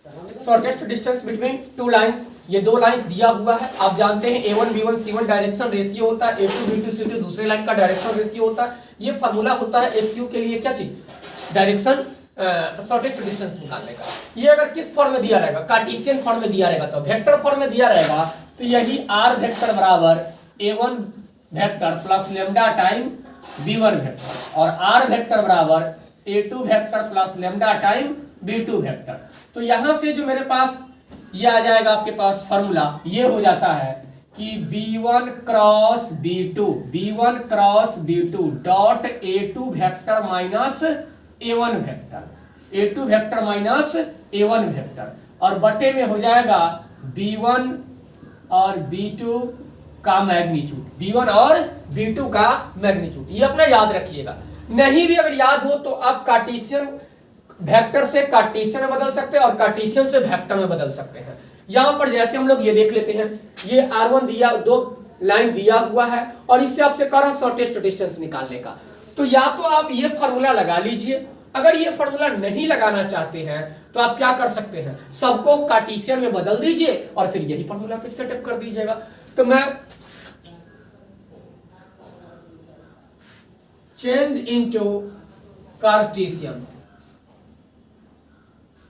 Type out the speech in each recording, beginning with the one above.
Shortest distance between two lines, ये दो lines दिया हुआ है। आप जानते हैं A1 B1 C1 direction ratio होता है, A2 B2 C2 दूसरे लाइन का डायरेक्शन रेशियो होता है। ये फार्मूला होता है SQ के लिए क्या चीज, डायरेक्शन शॉर्टेस्ट डिस्टेंस निकालने का। ये अगर किस फॉर्म में दिया रहेगा, कार्टेशियन फॉर्म में दिया रहेगा, तो वेक्टर फॉर्म में दिया रहेगा तो यही r वेक्टर बराबर A1 vector plus lambda time B1 vector और r वेक्टर बराबर A2 vector plus lambda time B2 vector. तो यहां से जो मेरे पास ये आ जाएगा आपके पास फॉर्मूला, ये हो जाता है कि B1 cross B2 dot A2 vector minus A1 vector, A2 vector minus A1 vector, और बटे में हो जाएगा B1 और B2 का मैग्नीट्यूड, B1 और B2 का मैग्नीट्यूड। ये अपना याद रखिएगा। नहीं भी अगर याद हो तो आप कार्टेशियन वेक्टर से कार्टेशियन में बदल सकते हैं और कार्टेशियन से वेक्टर में बदल सकते हैं। यहां पर जैसे हम लोग ये देख लेते हैं, ये R1 दिया, दो लाइन दिया हुआ है और इससे आपसे कह रहा है शॉर्टेस्ट डिस्टेंस निकालने का। तो या तो आप ये फॉर्मूला लगा लीजिए, अगर ये फॉर्मूला नहीं लगाना चाहते हैं तो आप क्या कर सकते हैं, सबको कार्टेशियन में बदल दीजिए और फिर यही फॉर्मूला पे सेटअप कर दीजिएगा। तो मैं चेंज इनटू कार्टेशियन,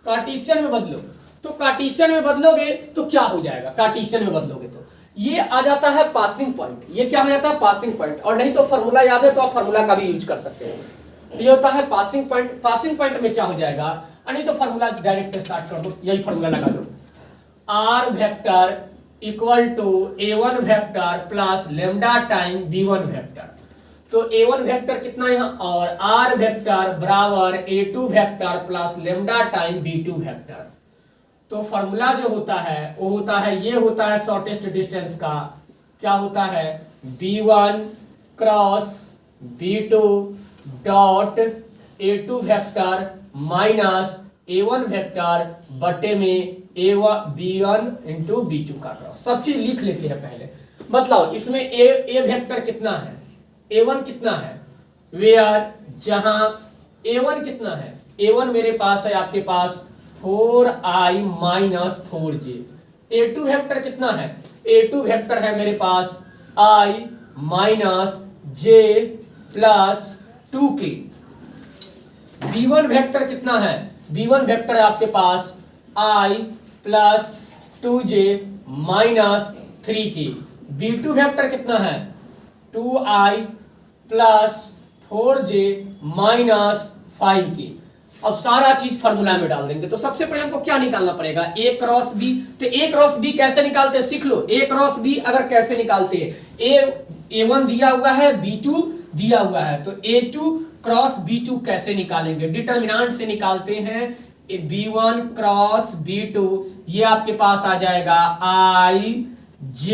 कार्टेशियन में बदलो, तो कार्टेशियन में बदलोगे तो क्या हो जाएगा, कार्टेशियन में बदलोगे तो ये आ जाता है पासिंग पॉइंट, ये क्या हो जाता है पासिंग पॉइंट। और नहीं तो फॉर्मूला याद है तो आप फॉर्मूला का भी यूज कर सकते हैं। तो ये होता है पासिंग पॉइंट। पासिंग पॉइंट में क्या हो जाएगा, नहीं तो फॉर्मूला डायरेक्ट स्टार्ट कर दो, यही फॉर्मूला लगा दो, r vector equal to A1 vector plus lambda time B1 vector. तो A1 वेक्टर कितना यहाँ, और r वेक्टर बराबर A2 vector plus lambda time B2 vector. तो फॉर्मूला जो होता है वो होता है, ये होता है शॉर्टेस्ट डिस्टेंस का, क्या होता है B1 cross B2 dot A2 vector minus A1 vector बटे में B1 इंटू B2 का क्रॉस। सब चीज लिख लेते हैं पहले। मतलब इसमें A वेक्टर कितना है, A1 कितना है, वेयर जहां A1 कितना है, A1 मेरे पास है आपके पास 4i minus 4j। A2 vector कितना है, A2 वेक्टर है मेरे पास i minus j plus 2k। B1 vector कितना है, B1 वेक्टर है आपके पास i plus 2j minus 3k। B2 vector कितना है 2i plus 4j minus 5k। अब सारा चीज फॉर्मूला में डाल देंगे। तो सबसे पहले हमको क्या निकालना पड़ेगा, A क्रॉस B। तो A क्रॉस B कैसे निकालते हैं सीख लो। A क्रॉस B अगर कैसे निकालते हैं, A1 दिया हुआ है, B2 दिया हुआ है, तो A2 क्रॉस B2 कैसे निकालेंगे, डिटर्मिनेंट से निकालते हैं। B1 क्रॉस B2 ये आपके पास आ जाएगा I J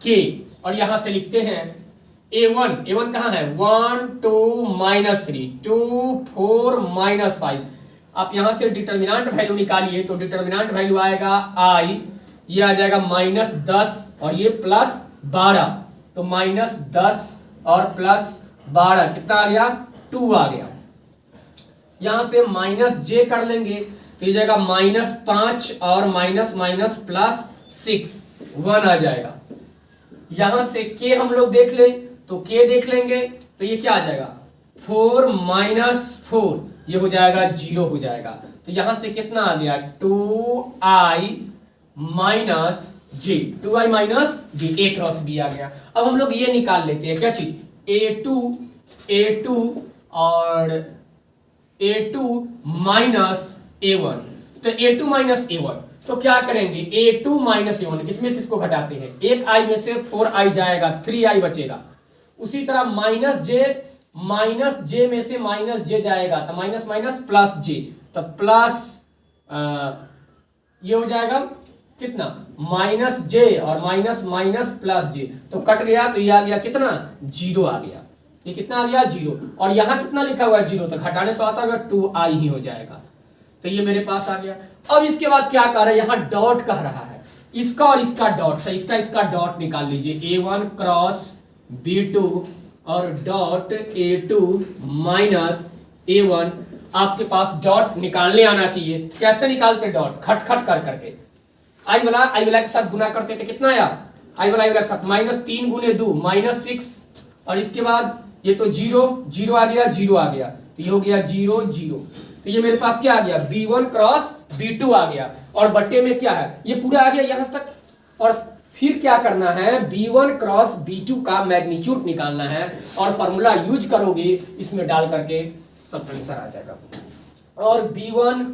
K, और यहां से लिखते हैं A1 कहां है 1 2 माइनस 3 2 4 माइनस 5। आप यहां से डिटर्मिनेंट वैल्यू निकालिए तो डिटर्मिनेंट वैल्यू आएगा I, ये आ जाएगा माइनस 10 और ये प्लस 12। तो माइनस 10 और प्लस 12 कितना आ गया 2 आ गया। यहां से माइनस j कर लेंगे तो ये जाएगा माइनस 5 और माइनस माइनस प्लस 6 1 आ जाएगा। यहां से k हम लोग देख ले तो k देख लेंगे तो ये क्या आ जाएगा 4 माइनस 4, ये हो जाएगा 0 हो जाएगा। तो यहां से कितना आ गया 2i minus j, 2i minus j, A cross B आ गया। अब हम लोग ये निकाल लेते हैं क्या चीज A2 और A2 माइनस A1। तो A2 माइनस A1 तो क्या करेंगे A2 माइनस A1, इसमें से इसको घटाते हैं, एक i में से 4i जाएगा 3i बचेगा। उसी तरह माइनस j में से माइनस j जाएगा तो माइनस माइनस प्लस j, तो प्लस ये हो जाएगा कितना माइनस j और माइनस माइनस प्लस j, तो कट गया तो ये आ गया कितना 0 आ गया। ये कितना आ गया 0, और यहां कितना लिखा हुआ है 0, तो घटाने से आता है 2i ही हो जाएगा। तो ये मेरे पास आ गया। अब इसके बाद क्या कर रहा है, यहाँ डॉट कह रहा है, इसका और इसका डॉट से इसका डॉट निकाल लीजिए A1 क्रॉस B2 और डॉट A2 माइनस A1। आपके पास डॉट निकालने आना चाहिए। कैसे निकालते डॉट? खट खट कर करके आई वाला के साथ गुना करते थे, कितना आया? आई वाला के साथ -3 गुने 2 -6, और इसके बाद ये तो 0 0 आ गया, 0 आ गया, तो ये हो गया 0 0। तो ये मेरे पास क्या आ गया? B1 क्रॉस B2 आ गया, और बट्टे में क्या है? ये पूरा आ गया यहां तक। और फिर क्या करना है? B1 क्रॉस B2 का मैग्नीट्यूड निकालना है, और फॉर्मूला यूज करोगे इसमें डाल करके सब आंसर आ जाएगा। और B1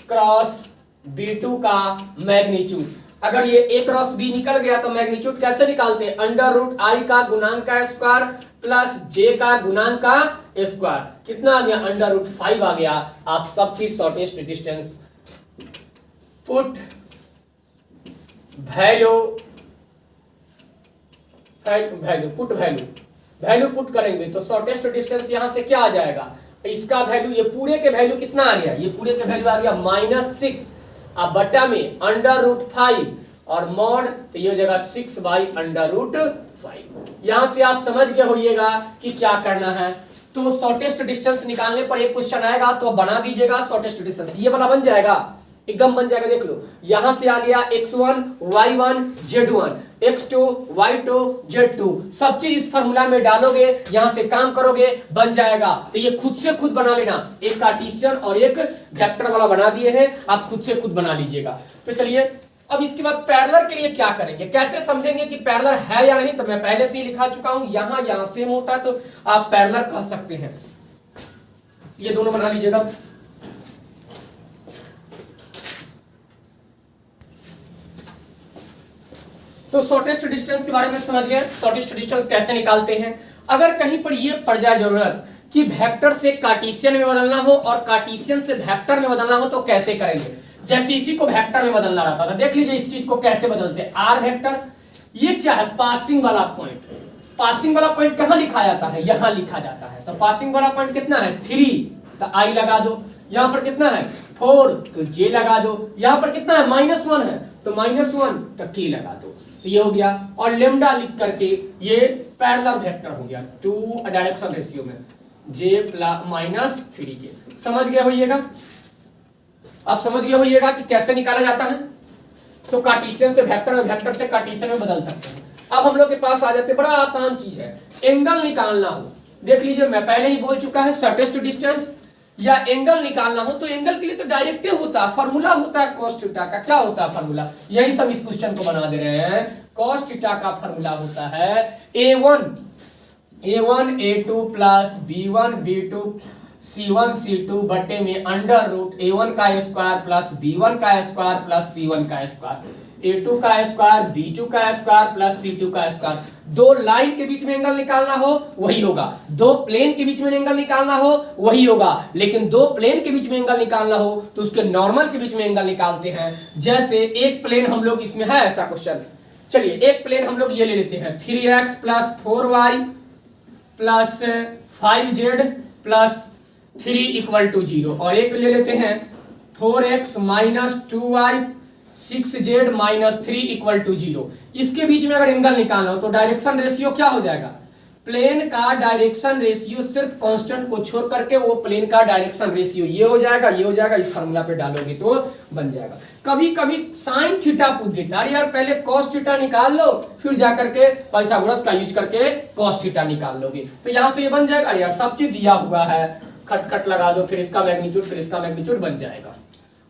क्रॉस B2 का मैग्नीट्यूड, अगर ये A क्रॉस B निकल गया तो मैग्नीट्यूड कैसे निकालते हैं? √i का गुणांक का स्क्वायर प्लस j का गुणांक का स्क्वायर। कितना आ गया? √5 आ गया। आप सब चीज shortest distance put value put करेंगे तो शॉर्टेस्ट डिस्टेंस यहां से क्या आ जाएगा? इसका वैल्यू, ये पूरे के वैल्यू कितना आ गया? ये पूरे के वैल्यू आ गया -6, अब बटा में √5 और मॉड, तो ये हो जाएगा 6/√5। यहां से आप समझ गए होइएगा कि क्या करना है। तो शॉर्टेस्ट डिस्टेंस निकालने पर एक क्वेश्चन आएगा तो बना दीजिएगा शॉर्टेस्ट डिस्टेंस, ये वाला बन जाएगा, एकदम बन जाएगा। देख लो यहां से आ गया x1 y1 z1 x2 y2 z2, सब चीज इस फॉर्मूला में डालोगे, यहां से काम करोगे, बन जाएगा। तो ये खुद से खुद बना लेना, एक कार्टेशियन और एक वेक्टर वाला बना दिए हैं, आप खुद से खुद बना लीजिएगा। तो चलिए अब इसके बाद पैरेलल के लिए क्या करेंगे, कैसे समझेंगे कि पैरेलल है या नहीं? तो मैं पहले से ही लिखा चुका हूं, यहां सेम होता है तो आप पैरेलल कह सकते हैं। ये दोनों बना लीजिएगा। तो शॉर्टेस्ट डिस्टेंस के बारे में समझ गए, शॉर्टेस्ट डिस्टेंस कैसे निकालते हैं। अगर कहीं पर ये पड़ जाए जरूरत कि वेक्टर से कार्टेशियन में बदलना हो और कार्टेशियन से वेक्टर में बदलना हो तो कैसे करेंगे? जैसे इसी को वेक्टर में बदलना रहता था, देख लीजिए इस चीज को कैसे बदलते हैं। आर वेक्टर, ये क्या है? पासिंग वाला पॉइंट। पासिंग वाला पॉइंट कहां लिखा जाता है? यहां लिखा जाता है। तो पासिंग वाला पॉइंट कितना है? 3, तो आई लगा दो। यहां पर कितना है? 4, तो जे लगा दो। यहां पर कितना है? -1 है, तो -1, तो के लगा दो। तो ये हो गया, और लेमडा लिख करके ये पैरेलल वेक्टर हो गया 2 डायरेक्शन रेशियो में j-3 के। समझ गया होइएगा? आप समझ गए होइएगा कि कैसे निकाला जाता है। तो कार्टेशियन से वेक्टर और वेक्टर से कार्टेशियन में बदल सकते हैं। अब हम लोग के पास आ जाते हैं, बड़ा आसान चीज है, एंगल निकालना हो। देख लीजिए मैं पहले ही बोल चुका है, शॉर्टेस्ट डिस्टेंस या एंगल निकालना हो तो एंगल के लिए तो डायरेक्ट होता है, फॉर्मूला होता है cos थीटा का। क्या होता है फॉर्मूला? यही सब इस क्वेश्चन को बना दे रहे हैं। cos थीटा का फॉर्मूला होता है a1 a2 plus b1 b2 c1 c2 बट्टे में √a1 का स्क्वायर प्लस b1 का स्क्वायर प्लस c1 का स्क्वायर, a2 का स्क्वायर b2 का स्क्वायर प्लस c2 का स्क्वायर। दो लाइन के बीच में एंगल निकालना हो वही होगा, दो प्लेन के बीच में एंगल निकालना हो वही होगा। लेकिन दो प्लेन के बीच में एंगल निकालना हो तो उसके नॉर्मल के बीच में एंगल निकालते हैं। जैसे एक प्लेन हम लोग, इसमें है ऐसा क्वेश्चन, चलिए एक प्लेन हम लोग ये ले लेते हैं 3x plus 4y plus 5z plus 3 = 0, और एक ले लेते हैं 4x minus 2y 6z minus 3 = 0। इसके बीच में अगर एंगल निकालना हो तो डायरेक्शन रेशियो क्या हो जाएगा? प्लेन का डायरेक्शन रेशियो सिर्फ कांस्टेंट को छोड़ करके वो प्लेन का डायरेक्शन रेशियो ये हो जाएगा, ये हो जाएगा। इस फार्मूला पे डालोगे तो बन जाएगा। कभी कभी साइन थीटा पूछ देता है, यार पहले cos थीटा निकाल लो फिर जाकर के पाइथागोरस का यूज करके cos थीटा निकाल लोगे, तो यहां से ये बन जाएगा। यार सब चीज दिया हुआ है, खट खट लगा दो, फिर इसका मैग्नीट्यूड, फिर इसका मैग्नीट्यूड बन जाएगा।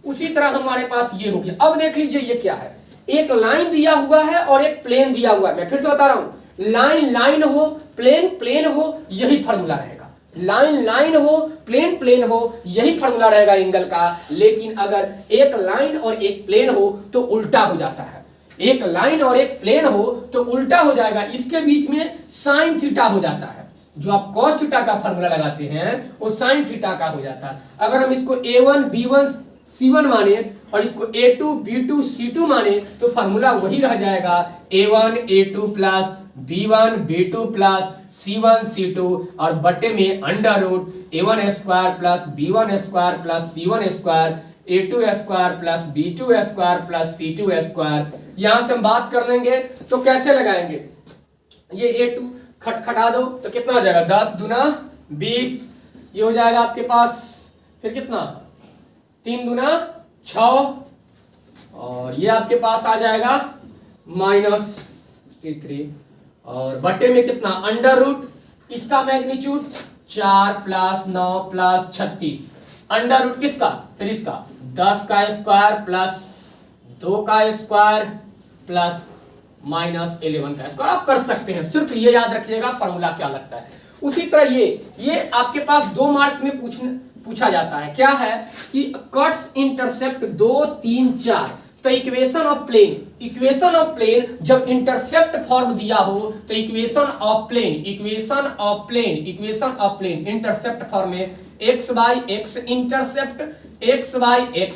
उसी तरह हमारे पास ये हो गया। अब देख लीजिए ये क्या है, एक लाइन दिया हुआ है और एक प्लेन दिया हुआ है। मैं फिर से बता रहा हूं, लाइन लाइन हो, प्लेन प्लेन हो, यही फॉर्मूला रहेगा। लाइन लाइन हो, प्लेन प्लेन हो, यही फॉर्मूला रहेगा एंगल का। लेकिन अगर एक लाइन और एक प्लेन हो तो उल्टा हो जाता है। एक लाइन और एक प्लेन हो तो उल्टा हो जाएगा, इसके बीच में साइन थीटा हो जाता है। जो आप cos थीटा का फॉर्मूला लगाते हैं वो साइन थीटा का हो जाता है। अगर हम इसको a1 b1 c1 माने और इसको a2 b2 c2 माने तो फॉर्मूला वही रह जाएगा a1 a2 plus b1 b2 plus c1 c2 और बटे में √a1 square plus b1 square plus c1 square a2 square plus b2 square plus c2 square. यहां से हम बात कर लेंगे तो कैसे लगाएंगे, ये a2 खटखटा दो तो कितना हो जाएगा 10 दूना 20, ये हो जाएगा आपके पास फिर कितना 3 दूना 6 और ये आपके पास आ जाएगा -3 और बटे में कितना अंडर रूट इसका मैग्नीट्यूड 4 + 9 + 36 अंडर रूट किसका फिर इसका 10 का स्क्वायर प्लस 2 का स्क्वायर प्लस -11 का स्क्वायर आप कर सकते हैं। सिर्फ ये याद रखिएगा फॉर्मूला क्या लगता है। उसी तरह ये आपके पास 2 मार्क्स में पूछा जाता है। क्या है कि कट्स इंटरसेप्ट 2 3 4 तो इक्वेशन ऑफ प्लेन जब इंटरसेप्ट फॉर्म दिया हो तो equation of plane intercept form में x by x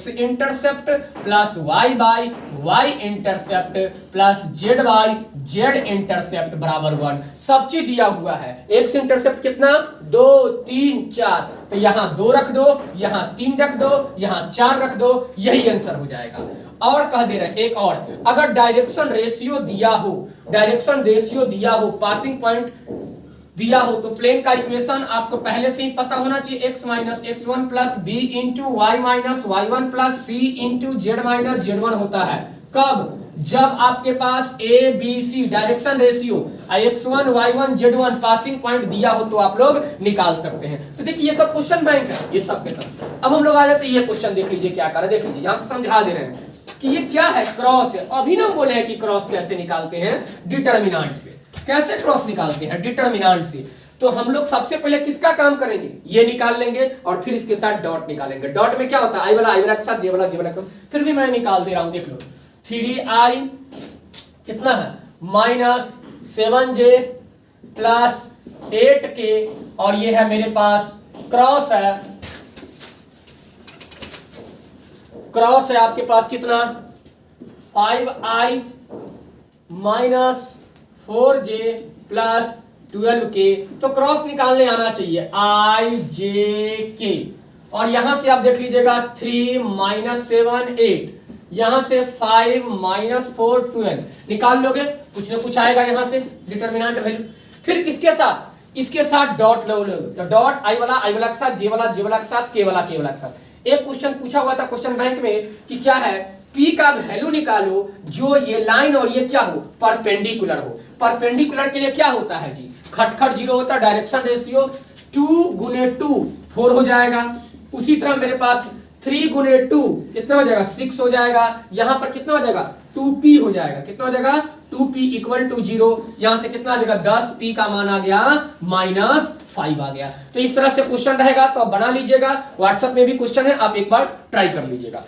intercept plus y by y intercept plus z by z intercept बराबर 1 सब चीज दिया हुआ है। x इंटरसेप्ट कितना 2 3 4 तो यहाँ 2 रख दो, यहाँ 3 रख दो, यहाँ 4 रख दो, यही आंसर हो जाएगा। और कह दे रहे एक और, अगर डायरेक्शन रेशियो दिया हो पासिंग पॉइंट दिया हो तो प्लेन का इक्वेशन आपको पहले से ही पता होना चाहिए x minus x1 plus b into y minus y1 plus c into z minus z1 होता है। कब जब आपके पास a b c direction ratio x1 y1 z1 passing point दिया हो तो आप लोग निकाल सकते हैं। तो देखिए ये सब क्वेश्चन बैंक है ये सब के सब। अब हम लोग आ जाते हैं ये क्वेश्चन देख लीजिए क्या कर रहे देख लीजिए यहाँ से समझा दे रहे हैं कि ये क्या है क्रॉस है। अभी ना बोले हैं कि क्रॉस कैसे निकालते हैं डिटर्मिनेंट से। कैसे क्रॉस निकालते हैं डिटर्मिनेंट से। तो हम लोग सबसे पहले किसका काम करेंगे ये निकाल लेंगे और फिर इसके साथ डॉट निकालेंगे। डॉट में क्या होता है आई वाला के साथ जे वाला के साथ। फिर भी मैं निकाल दे रहा हूं देख लो 3i कितना है -7j प्लस 8k और ये है मेरे पास क्रॉस है आपके पास कितना 5i -4j प्लस 12k तो क्रॉस निकालने आना चाहिए ijk और यहां से आप देख लीजिएगा 3 -7 8 यहां से 5 -4 12 निकाल लोगे कुछ ना कुछ आएगा यहां से डिटर्मिनेंट वैल्यू। फिर किसके साथ इसके साथ डॉट लोगे तो डॉट आई वाला के साथ जे वाला के साथ के वाला के साथ। एक क्वेश्चन पूछा हुआ था क्वेश्चन बैंक में कि क्या है P का वैल्यू निकालो जो ये लाइन और ये क्या हो परपेंडिकुलर हो। परपेंडिकुलर के लिए क्या होता है जी खटखट 0 होता है। डायरेक्शन रेशियो 2 × 2 4 हो जाएगा। उसी तरह मेरे पास 3 × 2 कितना हो जाएगा 6 हो जाएगा। यहां पर कितना हो जाएगा 2p हो जाएगा। कितना हो जाएगा 2p = 0 यहां से कितना आ जाएगा 10p का मान आ गया -5 आ गया। तो इस तरह से क्वेश्चन रहेगा तो आप बना लीजिएगा। व्हाट्सएप में भी क्वेश्चन है आप एक बार ट्राई कर लीजिएगा।